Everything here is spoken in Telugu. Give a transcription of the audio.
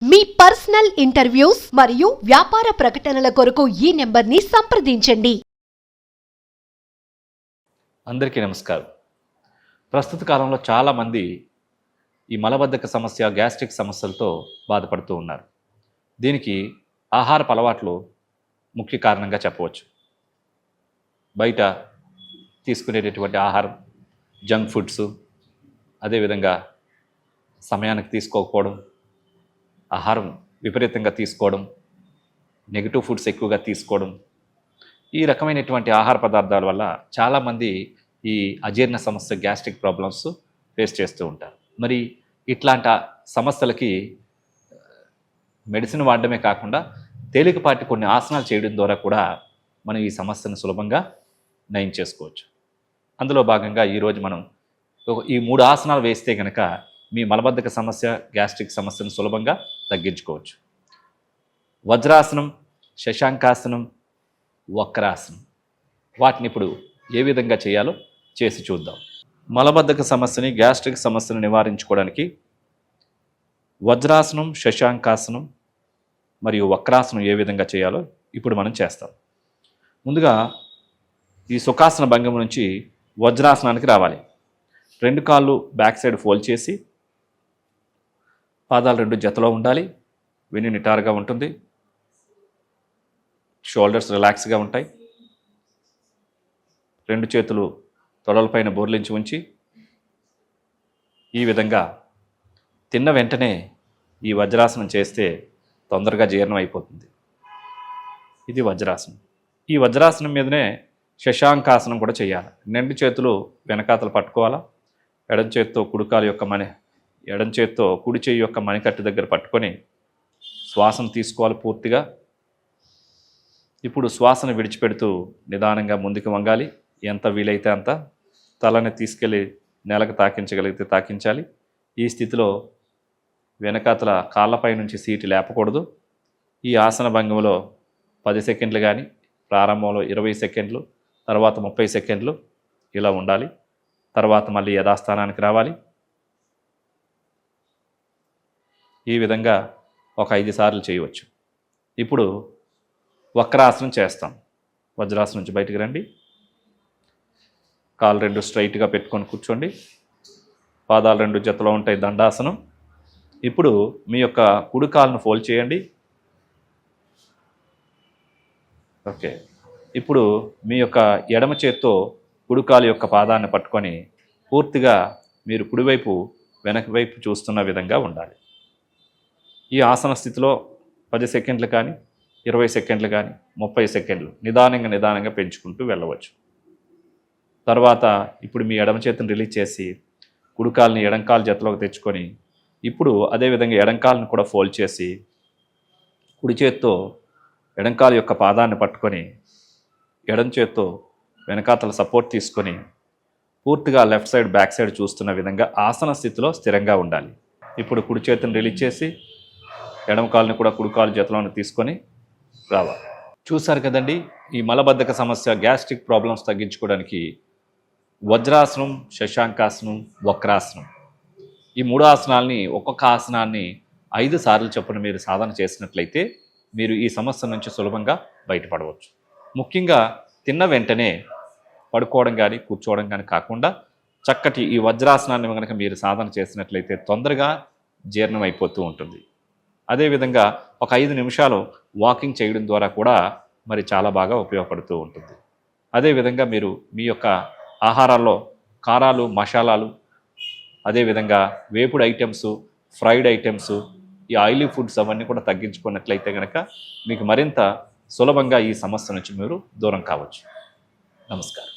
మీ పర్సనల్ ఇంటర్వ్యూస్ మరియు వ్యాపార ప్రకటనల కొరకు ఈ నెంబర్ని సంప్రదించండి. అందరికీ నమస్కారం. ప్రస్తుత కాలంలో చాలామంది ఈ మలబద్ధక సమస్య, గ్యాస్ట్రిక్ సమస్యలతో బాధపడుతూ ఉన్నారు. దీనికి ఆహారపు అలవాట్లు ముఖ్య కారణంగా చెప్పవచ్చు. బయట తీసుకునేటటువంటి ఆహారం, జంక్ ఫుడ్స్, అదేవిధంగా సమయానికి తీసుకోకపోవడం, ఆహారం విపరీతంగా తీసుకోవడం, నెగిటివ్ ఫుడ్స్ ఎక్కువగా తీసుకోవడం, ఈ రకమైనటువంటి ఆహార పదార్థాల వల్ల చాలామంది ఈ అజీర్ణ సమస్య, గ్యాస్ట్రిక్ ప్రాబ్లమ్స్ ఫేస్ చేస్తూ ఉంటారు. మరి ఇట్లాంటి సమస్యలకి మెడిసిన్ వాడడమే కాకుండా తేలికపాటి కొన్ని ఆసనాలు చేయడం ద్వారా కూడా మనం ఈ సమస్యను సులభంగా నయం చేసుకోవచ్చు. అందులో భాగంగా ఈరోజు మనం ఈ 3 ఆసనాలు వేస్తే కనుక మీ మలబద్ధక సమస్య, గ్యాస్ట్రిక్ సమస్యను సులభంగా తగ్గించుకోవచ్చు. వజ్రాసనం, శశాంకాసనం, వక్రాసనం. వాటిని ఇప్పుడు ఏ విధంగా చేయాలో చేసి చూద్దాం. మలబద్ధక సమస్యని, గ్యాస్ట్రిక్ సమస్యను నివారించుకోవడానికి వజ్రాసనం, శశాంకాసనం మరియు వక్రాసనం ఏ విధంగా చేయాలో ఇప్పుడు మనం చేస్తాం. ముందుగా ఈ సుఖాసన భంగిమ నుంచి వజ్రాసనానికి రావాలి. 2 కాళ్ళు బ్యాక్ సైడ్ ఫోల్డ్ చేసి పాదాలు 2 జతలో ఉండాలి. వెన్ను నిటారుగా ఉంటుంది. షోల్డర్స్ రిలాక్స్గా ఉంటాయి. 2 చేతులు తొడలపైన బోర్లించి ఉంచి ఈ విధంగా తిన్న వెంటనే ఈ వజ్రాసనం చేస్తే తొందరగా జీర్ణం అయిపోతుంది. ఇది వజ్రాసనం. ఈ వజ్రాసనం మీదనే శశాంకాసనం కూడా చేయాలి. 2 చేతులు వెనకాతలు పట్టుకోవాలా. ఎడం చేత్తో కుడి చేయి యొక్క మణికట్టు దగ్గర పట్టుకొని శ్వాసను తీసుకోవాలి పూర్తిగా. ఇప్పుడు శ్వాసను విడిచిపెడుతూ నిదానంగా ముందుకు వంగాలి. ఎంత వీలైతే అంత తలని తీసుకెళ్ళి నేలకు తాకించగలిగితే తాకించాలి. ఈ స్థితిలో వెనకాతల కాళ్ళపై నుంచి సీటు లేపకూడదు. ఈ ఆసన భంగిమలో 10 సెకండ్లు కానీ, ప్రారంభంలో 20 సెకండ్లు, తర్వాత 30 సెకండ్లు ఇలా ఉండాలి. తర్వాత మళ్ళీ యథాస్థానానికి రావాలి. ఈ విధంగా ఒక 5 సార్లు చేయవచ్చు. ఇప్పుడు వక్రాసనం చేస్తాం. వజ్రాసనం నుంచి బయటికి రండి. కాళ్ళు 2 స్ట్రైట్గా పెట్టుకొని కూర్చోండి. పాదాలు 2 జతలో ఉంటాయి, దండాసనం. ఇప్పుడు మీ యొక్క కుడి కాలును ఫోల్డ్ చేయండి. ఓకే. ఇప్పుడు మీ యొక్క ఎడమ చేత్తో కుడికాలు యొక్క పాదాన్ని పట్టుకొని పూర్తిగా మీరు కుడివైపు వెనక వైపు చూస్తున్న విధంగా ఉండాలి. ఈ ఆసన స్థితిలో 10 సెకండ్లు కానీ, 20 సెకండ్లు కానీ, 30 సెకండ్లు నిదానంగా పెంచుకుంటూ వెళ్ళవచ్చు. తర్వాత ఇప్పుడు మీ ఎడమ చేతిని రిలీజ్ చేసి కుడికాల్ని ఎడంకాలు జతలోకి తెచ్చుకొని ఇప్పుడు అదేవిధంగా ఎడంకాలను కూడా ఫోల్డ్ చేసి కుడి చేత్తో ఎడంకాలు యొక్క పాదాన్ని పట్టుకొని ఎడం చేత్తో వెనకాతల సపోర్ట్ తీసుకొని పూర్తిగా లెఫ్ట్ సైడ్, బ్యాక్ సైడ్ చూస్తున్న విధంగా ఆసన స్థితిలో స్థిరంగా ఉండాలి. ఇప్పుడు కుడి చేతిని రిలీజ్ చేసి ఎడమ కాలుని కూడా కుడి కాలు జతలోని తీసుకొని రావాలి. చూసారు కదండి, ఈ మలబద్ధక సమస్య, గ్యాస్ట్రిక్ ప్రాబ్లమ్స్ తగ్గించుకోవడానికి వజ్రాసనం, శశాంకాసనం, వక్రాసనం, ఈ 3 ఆసనాలని, ఒక్కొక్క ఆసనాన్ని 5 సార్లు చొప్పున మీరు సాధన చేసినట్లయితే మీరు ఈ సమస్య నుంచి సులభంగా బయటపడవచ్చు. ముఖ్యంగా తిన్న వెంటనే పడుకోవడం కానీ, కూర్చోవడం కానీ కాకుండా చక్కటి ఈ వజ్రాసనాన్ని కనుక మీరు సాధన చేసినట్లయితే తొందరగా జీర్ణం అయిపోతూ ఉంటుంది. అదేవిధంగా ఒక 5 నిమిషాలు వాకింగ్ చేయడం ద్వారా కూడా మరి చాలా బాగా ఉపయోగపడుతూ ఉంటుంది. అదేవిధంగా మీరు మీ యొక్క ఆహారాల్లో కారాలు, మసాలాలు, అదేవిధంగా వేపుడు ఐటమ్స్, ఫ్రైడ్ ఐటమ్స్, ఈ ఆయిలీ ఫుడ్స్ అవన్నీ కూడా తగ్గించుకున్నట్లయితే కనుక మీకు మరింత సులభంగా ఈ సమస్య నుంచి మీరు దూరం కావచ్చు. నమస్కారం.